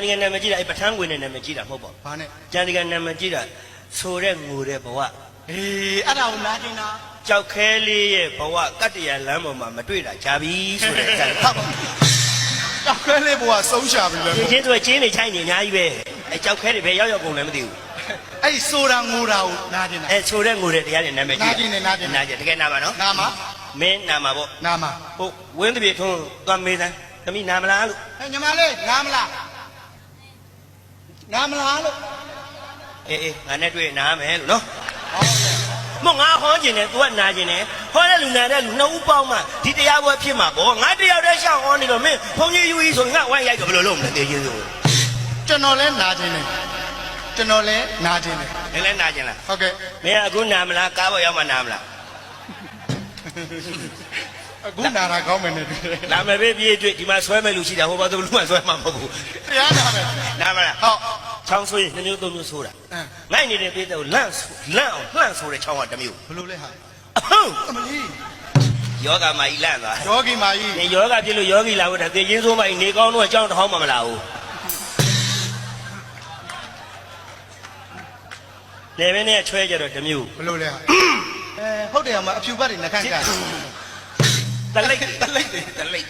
ဒီကနာမည်ကြည့်တာအဲ့ပထန်းဝင်တဲ့နာမည်ကြည့်တာမဟုတ်ပါဘူး။ဘာနဲ့ကျန်ဒီကနာမည်ကြည့်တာဆိုတဲ့ငိုတဲ့ဘဝအေးအဲ့ဒါကိုနားကျင်တာကြောက်ခဲလေးရဲ့ဘဝကတ္တရာလမ်းပေါ်မှာမတွေ့တာကြာပြီဆိုတဲ့ကြတယ်ဟုတ်ပါကြောက်ခဲလေးဘဝဆုံးရှာပြီလေဒီချင်းဆိုကျင်းနေချိုင်းနေအများကြီးပဲအဲ့ကြောက်ခဲတွေပဲရောက်ကုန်လည်းမသိဘူးအဲ့ဆိုတာငိုတာကိုနားကျင်တာအဲ့ဆိုတဲ့ငိုတဲ့တရားတွေနာမည်ကြည့်နားကျင်တကယ်နာမှာနော်နာမှာမင်းနာမှာပေါ့နာမှာဟုတ်ဝင်းတပြေထုံးသွားမေးစမ်းသမီးနာမလားလို့ဟဲ့ညီမလေးနာမလားနာမလားလို့အေးငါနဲ့တွေ့နားမယ်လို့နော်ဟုတ်တယ်မငါဟောကျင်တယ် तू ကနာကျင်တယ်ဟောတဲ့လူနာတဲ့လူနှစ်ဦးပေါင်းမှဒီတရားပွဲဖြစ်မှာပေါ့ငါတယောက်တည်းရှောင်းဟောနေတော့မင်းဘုန်းကြီးယူကြီးဆိုငါဝိုင်းရိုက်တော့ဘယ်လိုလုပ်မလဲတေးကြီးဆိုကျွန်တော်လဲနာကျင်တယ်ကျွန်တော်လဲနာကျင်တယ်နင်လဲနာကျင်လားဟုတ်ကဲ့မင်းအခုနာမလားကားပေါ်ရောက်မှနာမလားအခုနာတာကောင်းမယ်နဲ့နာမယ်ပဲပြေးတွေ့ဒီမှာဆွဲမဲ့လူရှိတာဟိုဘာသူလူမှဆွဲမှာမဟုတ်ဘူးတရားနာမယ်နာမလားဟုတ်ချောင်းဆိုရင်2မျိုး3မျိုးဆိုတာငိုက်နေတဲ့ပြေးတဲ့ကိုလန့်အောင်လှန့်ဆိုတဲ့ချောင်းက1မျိုးဘယ်လိုလဲဟာအမလီယောဂမာကြီးလန့်သွားယောဂီမာကြီးနေယောဂဖြစ်လို့ယောဂီလာဖို့ဒါသေချင်းဆိုးမကြီးနေကောင်းတော့အကြောင်းတစ်ဟောင်းမှမလာဘူးလေမင်းနဲ့ချွဲကြတော့1မျိုးဘယ်လိုလဲဟုတ်တယ်အမအဖြူဘတ်တွေနှခမ်းကြတလိတ်